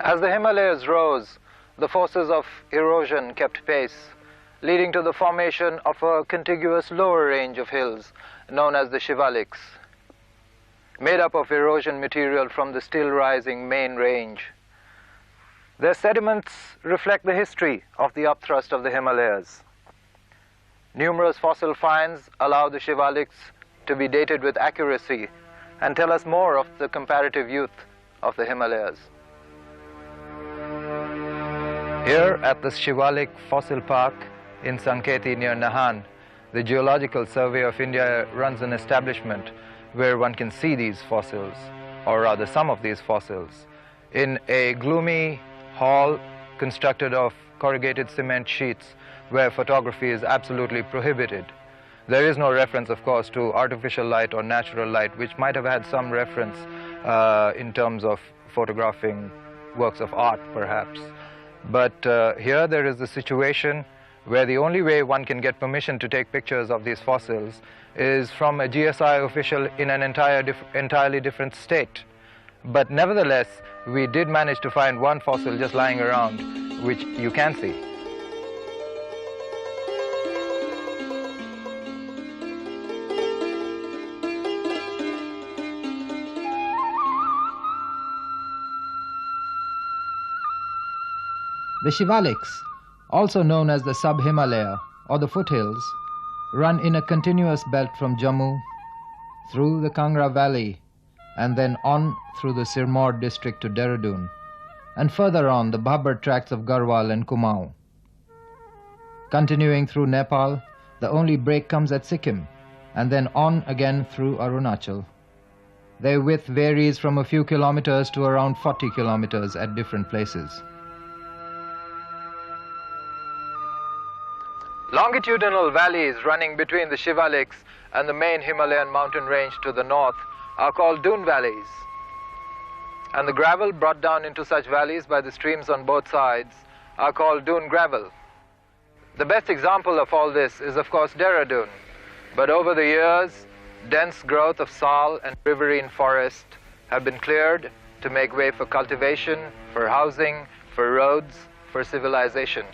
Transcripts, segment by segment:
As the Himalayas rose, the forces of erosion kept pace, leading to the formation of a contiguous lower range of hills known as the Shivaliks, made up of erosion material from the still rising main range. Their sediments reflect the history of the upthrust of the Himalayas. Numerous fossil finds allow the Shivaliks to be dated with accuracy and tell us more of the comparative youth of the Himalayas. Here at the Shivalik Fossil Park in Sanketi near Nahan, the Geological Survey of India runs an establishment where one can see these fossils, or rather some of these fossils, in a gloomy hall constructed of corrugated cement sheets where photography is absolutely prohibited. There is no reference, of course, to artificial light or natural light, which might have had some reference in terms of photographing works of art, perhaps. But here there is a situation where the only way one can get permission to take pictures of these fossils is from a GSI official in an entirely different state. But nevertheless, we did manage to find one fossil just lying around, which you can see. The Shivaliks, also known as the Sub-Himalaya or the foothills, run in a continuous belt from Jammu through the Kangra Valley and then on through the Sirmaur district to Dehradun, and further on the Bhabbar tracts of Garhwal and Kumaon. Continuing through Nepal, the only break comes at Sikkim, and then on again through Arunachal. Their width varies from a few kilometers to around 40 kilometers at different places. Longitudinal valleys running between the Shivaliks and the main Himalayan mountain range to the north are called dune valleys. And the gravel brought down into such valleys by the streams on both sides are called dune gravel. The best example of all this is, of course, Dehradun. But over the years, dense growth of sal and riverine forest have been cleared to make way for cultivation, for housing, for roads, for civilization.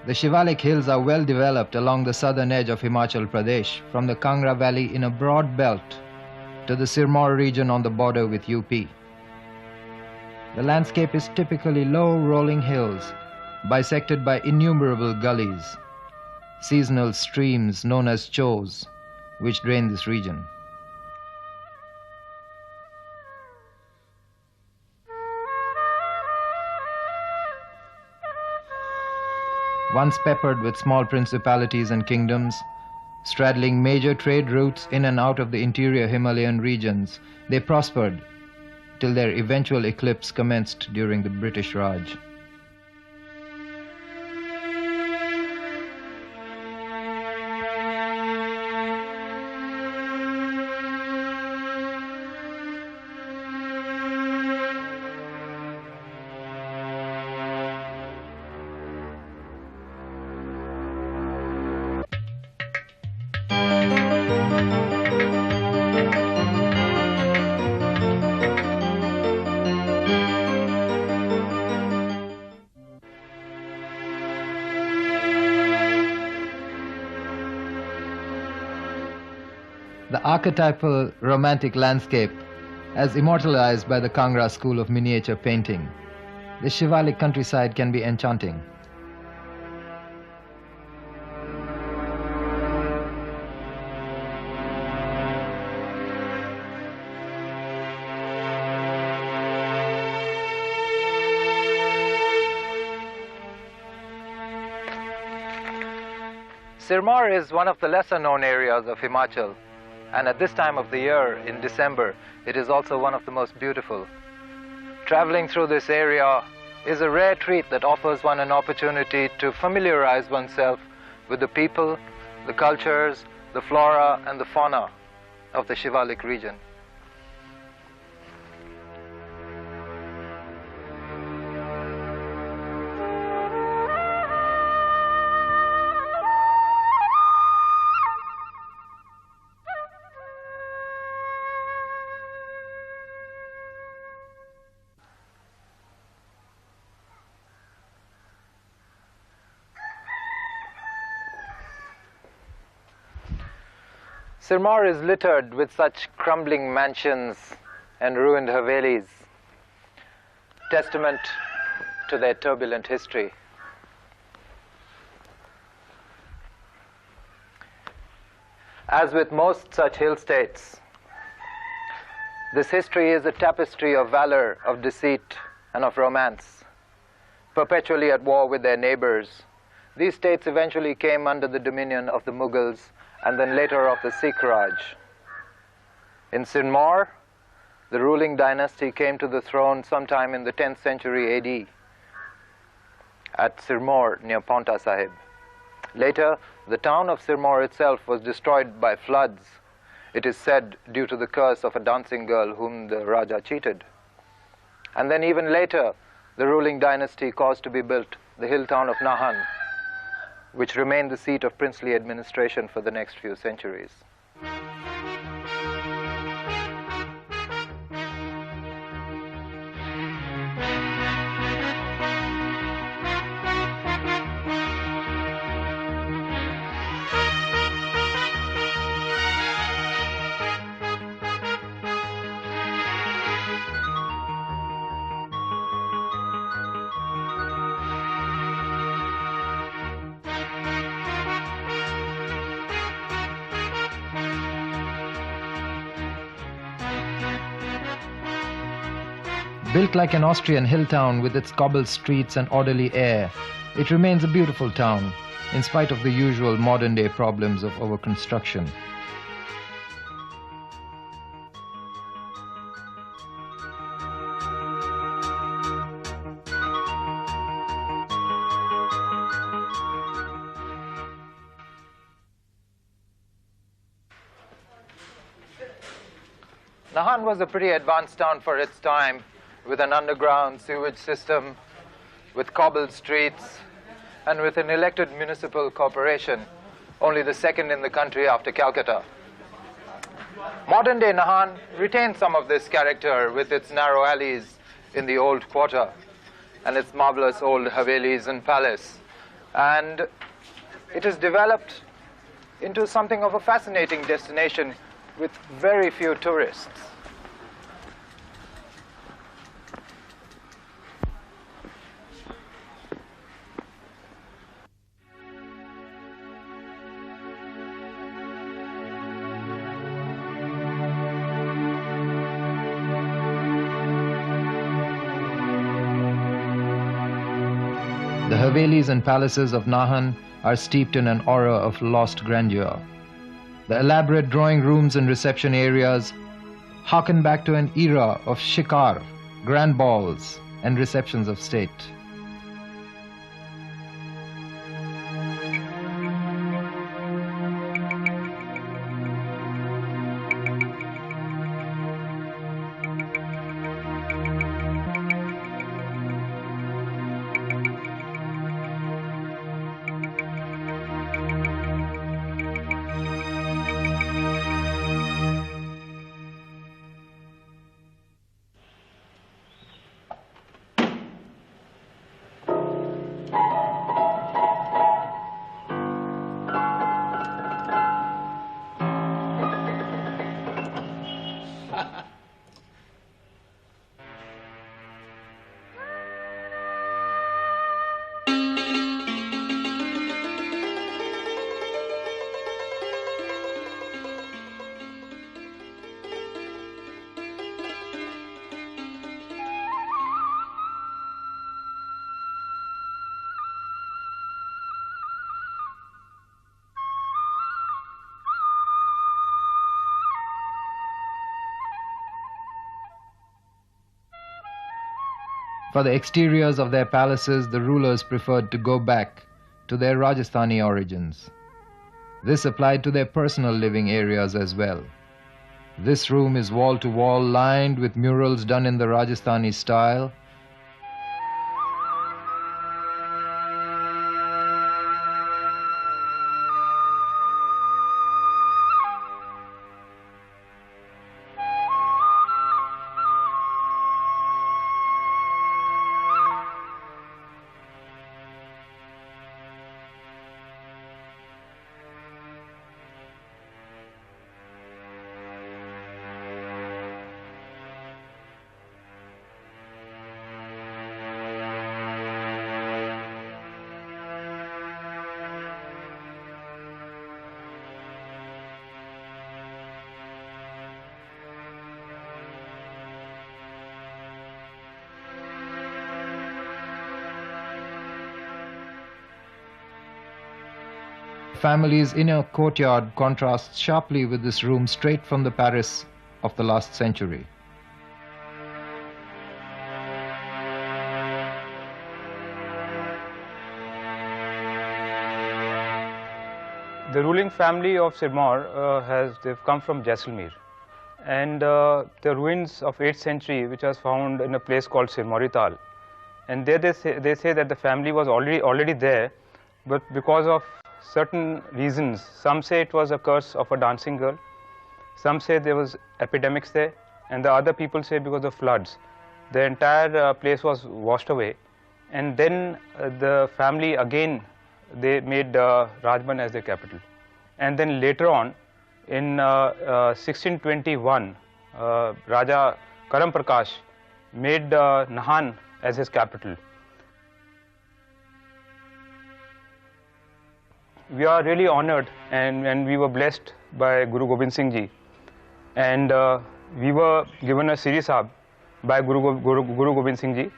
The Shivalik hills are well developed along the southern edge of Himachal Pradesh, from the Kangra Valley in a broad belt to the Sirmaur region on the border with UP. The landscape is typically low rolling hills, bisected by innumerable gullies, seasonal streams known as chos, which drain this region. Once peppered with small principalities and kingdoms, straddling major trade routes in and out of the interior Himalayan regions, they prospered till their eventual eclipse commenced during the British Raj. The archetypal romantic landscape, as immortalized by the Kangra school of miniature painting, the Shivalik countryside can be enchanting. Sirmaur is one of the lesser-known areas of Himachal, and at this time of the year, in December, it is also one of the most beautiful. Traveling through this area is a rare treat that offers one an opportunity to familiarize oneself with the people, the cultures, the flora and the fauna of the Shivalik region. Sirmaur is littered with such crumbling mansions and ruined havelis, testament to their turbulent history. As with most such hill states, this history is a tapestry of valor, of deceit, and of romance. Perpetually at war with their neighbors, these states eventually came under the dominion of the Mughals and then later of the Sikh Raj. In Sirmaur, the ruling dynasty came to the throne sometime in the 10th century AD at Sirmaur near Paonta Sahib. Later, the town of Sirmaur itself was destroyed by floods, it is said due to the curse of a dancing girl whom the Raja cheated. And then even later, the ruling dynasty caused to be built the hill town of Nahan, which remained the seat of princely administration for the next few centuries. Built like an Austrian hill town with its cobbled streets and orderly air, it remains a beautiful town, in spite of the usual modern-day problems of overconstruction. Nahan was a pretty advanced town for its time, with an underground sewage system, with cobbled streets, and with an elected municipal corporation, only the second in the country after Calcutta. Modern-day Nahan retains some of this character with its narrow alleys in the old quarter and its marvelous old havelis and palace. And it has developed into something of a fascinating destination with very few tourists. The havelis and palaces of Nahan are steeped in an aura of lost grandeur. The elaborate drawing rooms and reception areas harken back to an era of shikar, grand balls, and receptions of state. For the exteriors of their palaces, the rulers preferred to go back to their Rajasthani origins. This applied to their personal living areas as well. This room is wall-to-wall lined with murals done in the Rajasthani style. family's inner courtyard contrasts sharply with this room straight from the Paris of the last century. The ruling family of Sirmaur they've come from Jaisalmer, and the ruins of 8th century, which was found in a place called Sirmaurital, and there they say that the family was already there, but because of certain reasons, some say it was a curse of a dancing girl, some say there was epidemics there, and the other people say because of floods, the entire place was washed away, and then the family again they made Rajban as their capital. And then later on, in 1621, Raja Karam Prakash made Nahan as his capital. We are really honored and we were blessed by Guru Gobind Singh Ji. And we were given a Siri Sahib by Guru Gobind Singh Ji.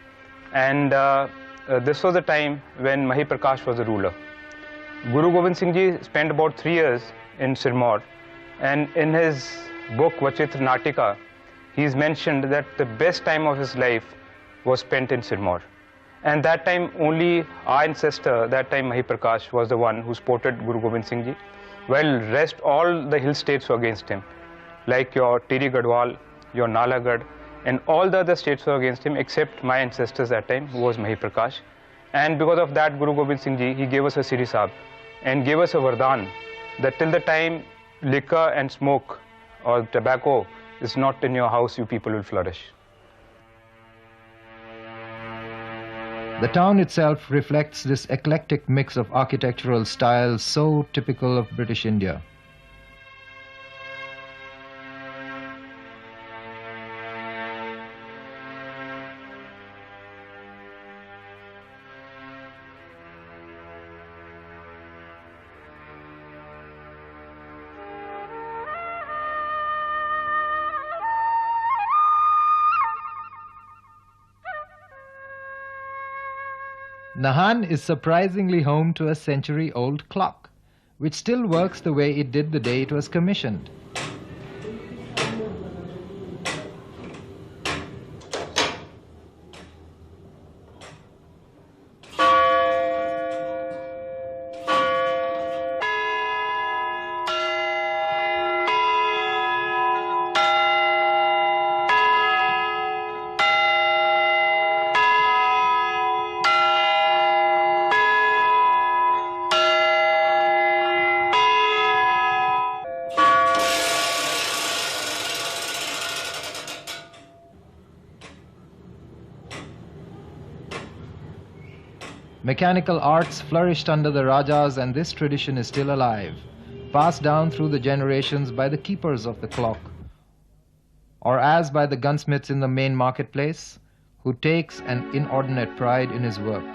And this was the time when Mahi Prakash was the ruler. Guru Gobind Singh Ji spent about 3 years in Sirmaur, and in his book Vachitra Natika, he's mentioned that the best time of his life was spent in Sirmaur. And that time only our ancestor, that time Mahi Prakash, was the one who supported Guru Gobind Singh Ji, while rest all the hill states were against him, like your Tiri Gadwal, your Nalagad, and all the other states were against him except my ancestors that time, who was Mahi Prakash. And because of that, Guru Gobind Singh Ji, he gave us a Siri Sahib and gave us a Vardhan that till the time liquor and smoke or tobacco is not in your house, you people will flourish. The town itself reflects this eclectic mix of architectural styles so typical of British India. Nahan is surprisingly home to a century-old clock, which still works the way it did the day it was commissioned. Mechanical arts flourished under the Rajas, and this tradition is still alive, passed down through the generations by the keepers of the clock, or as by the gunsmiths in the main marketplace, who takes an inordinate pride in his work.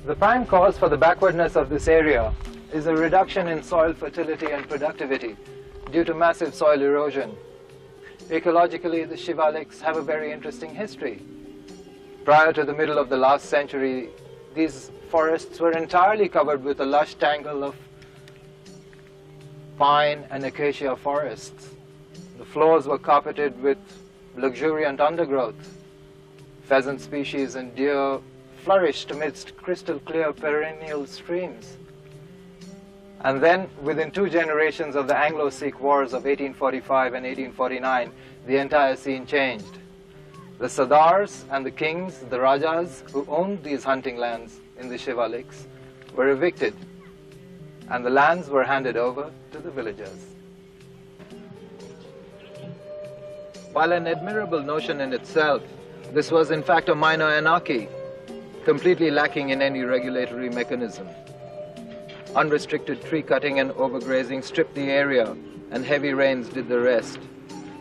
The prime cause for the backwardness of this area is a reduction in soil fertility and productivity due to massive soil erosion. Ecologically, the Shivaliks have a very interesting history. Prior to the middle of the last century, these forests were entirely covered with a lush tangle of pine and acacia forests. The floors were carpeted with luxuriant undergrowth. Pheasant species and deer flourished amidst crystal clear perennial streams. And then, within 2 generations of the Anglo-Sikh Wars of 1845 and 1849, the entire scene changed. The Sardars and the kings, the Rajas, who owned these hunting lands in the Shivaliks, were evicted, and the lands were handed over to the villagers. While an admirable notion in itself, this was in fact a minor anarchy, completely lacking in any regulatory mechanism. Unrestricted tree cutting and overgrazing stripped the area, and heavy rains did the rest.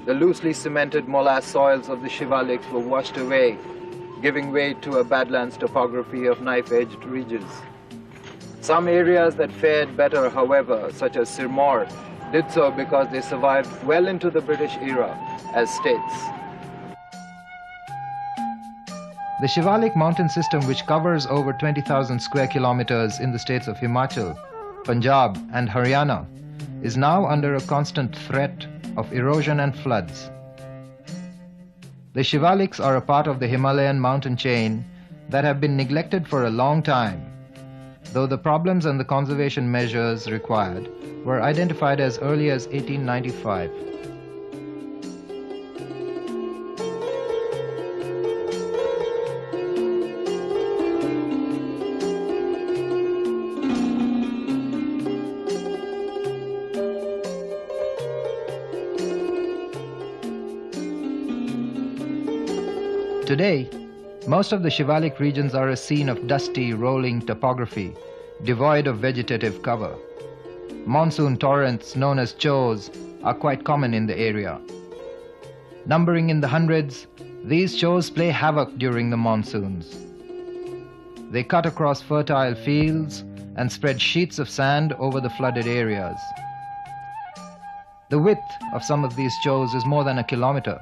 The loosely cemented morass soils of the Shivaliks were washed away, giving way to a badlands topography of knife-edged ridges. Some areas that fared better, however, such as Sirmaur, did so because they survived well into the British era as states. The Shivalik mountain system, which covers over 20,000 square kilometers in the states of Himachal, Punjab and Haryana, is now under a constant threat of erosion and floods. The Shivaliks are a part of the Himalayan mountain chain that have been neglected for a long time, though the problems and the conservation measures required were identified as early as 1895. Today, most of the Shivalik regions are a scene of dusty, rolling topography, devoid of vegetative cover. Monsoon torrents known as chos are quite common in the area. Numbering in the hundreds, these chos play havoc during the monsoons. They cut across fertile fields and spread sheets of sand over the flooded areas. The width of some of these chos is more than a kilometer,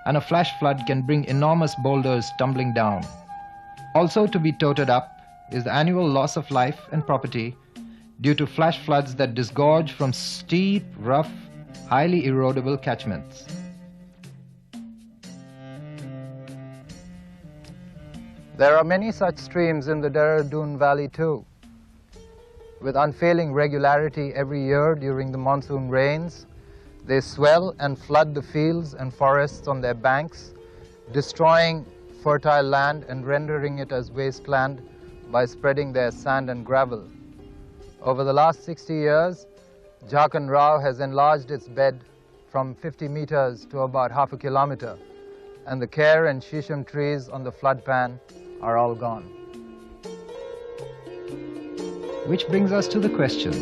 and a flash flood can bring enormous boulders tumbling down. Also to be toted up is the annual loss of life and property due to flash floods that disgorge from steep, rough, highly erodible catchments. There are many such streams in the Doordarshan Valley too. With unfailing regularity every year during the monsoon rains, they swell and flood the fields and forests on their banks, destroying fertile land and rendering it as wasteland by spreading their sand and gravel. Over the last 60 years, Jharkhand Rao has enlarged its bed from 50 meters to about half a kilometer, and the care and shisham trees on the floodpan are all gone. Which brings us to the question,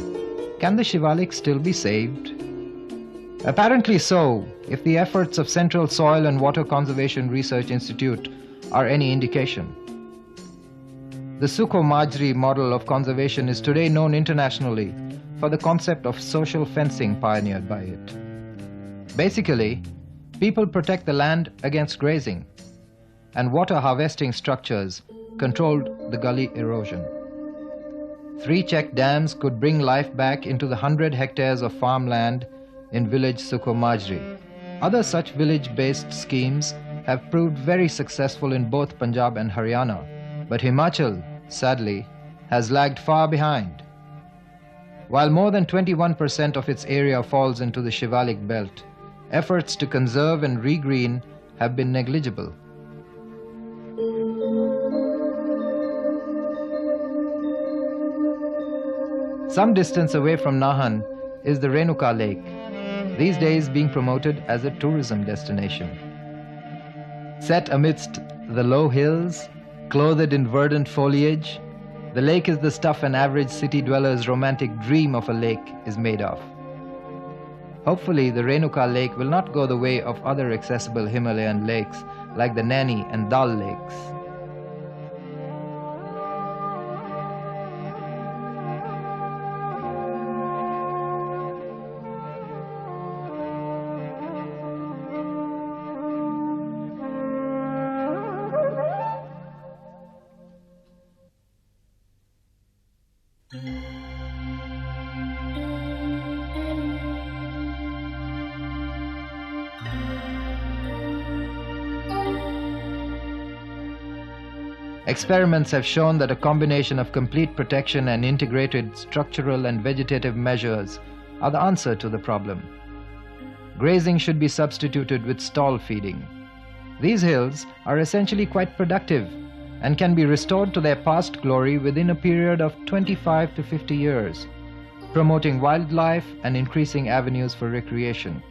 can the Shivalik still be saved? Apparently so, if the efforts of Central Soil and Water Conservation Research Institute are any indication. The Sukho-Majri model of conservation is today known internationally for the concept of social fencing pioneered by it. Basically, people protect the land against grazing, and water harvesting structures controlled the gully erosion. 3 check dams could bring life back into the 100 hectares of farmland in village Sukho-Majri. Other such village-based schemes have proved very successful in both Punjab and Haryana, but Himachal, sadly, has lagged far behind. While more than 21% of its area falls into the Shivalik belt, efforts to conserve and regreen have been negligible. Some distance away from Nahan is the Renuka Lake, these days being promoted as a tourism destination. Set amidst the low hills, clothed in verdant foliage, the lake is the stuff an average city dweller's romantic dream of a lake is made of. Hopefully, the Renuka Lake will not go the way of other accessible Himalayan lakes like the Naini and Dal lakes. Experiments have shown that a combination of complete protection and integrated structural and vegetative measures are the answer to the problem. Grazing should be substituted with stall feeding. These hills are essentially quite productive and can be restored to their past glory within a period of 25 to 50 years, promoting wildlife and increasing avenues for recreation.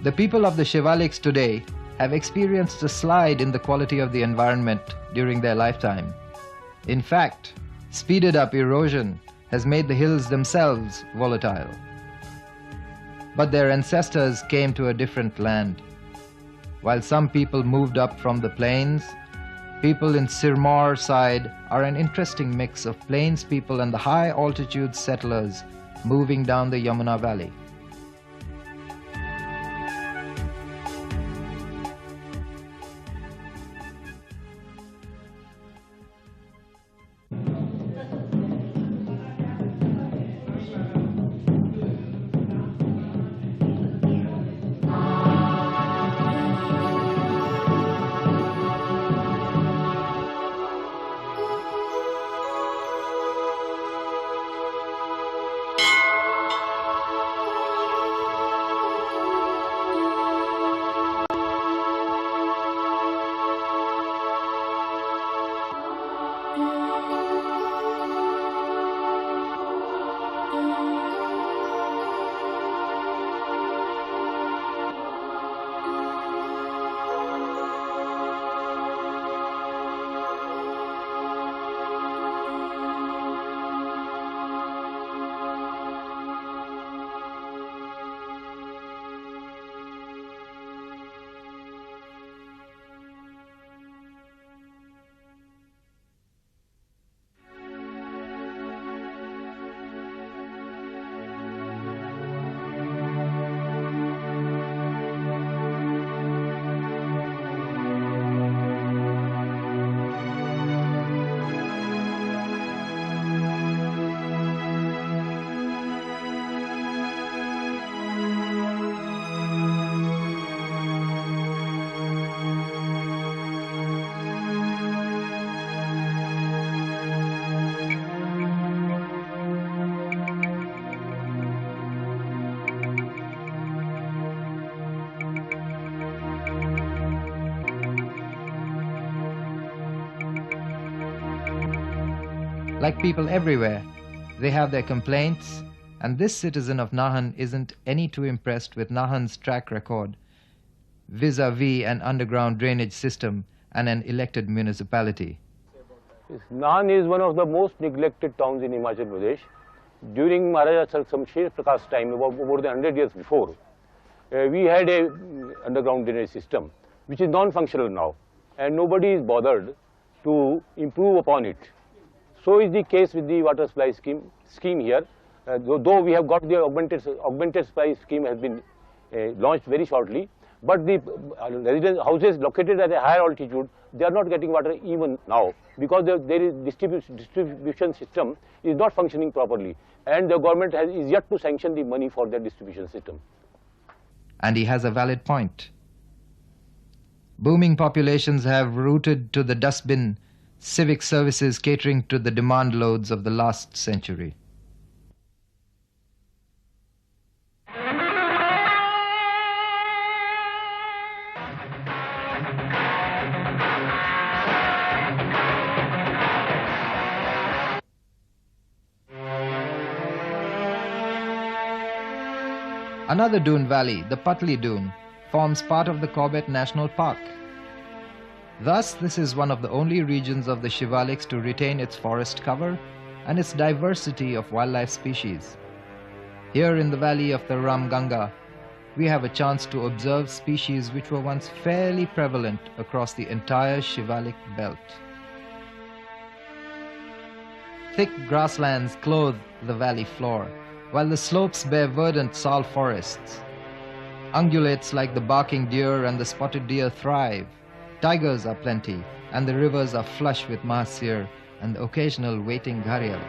The people of the Shivaliks today have experienced a slide in the quality of the environment during their lifetime. In fact, speeded up erosion has made the hills themselves volatile. But their ancestors came to a different land. While some people moved up from the plains, people in Sirmaur side are an interesting mix of plains people and the high altitude settlers moving down the Yamuna Valley. Like people everywhere, they have their complaints, and this citizen of Nahan isn't any too impressed with Nahan's track record vis-a-vis an underground drainage system and an elected municipality. Nahan is one of the most neglected towns in Himachal Pradesh. During Maharaja Shamsher Prakash's time, about more than 100 years before, we had a underground drainage system which is non-functional now, and nobody is bothered to improve upon it. So is the case with the water supply scheme here. Though we have got the augmented supply scheme has been launched very shortly, but the residence houses located at a higher altitude, they are not getting water even now because there is distribution system is not functioning properly, and the government is yet to sanction the money for the distribution system. And he has a valid point. Booming populations have rooted to the dustbin civic services catering to the demand loads of the last century. Another dune valley, the Patli Dune, forms part of the Corbett National Park. Thus, this is one of the only regions of the Shivaliks to retain its forest cover and its diversity of wildlife species. Here in the valley of the Ramganga, we have a chance to observe species which were once fairly prevalent across the entire Shivalik belt. Thick grasslands clothe the valley floor, while the slopes bear verdant sal forests. Ungulates like the barking deer and the spotted deer thrive. Tigers are plenty, and the rivers are flush with mahseer and the occasional waiting gharial.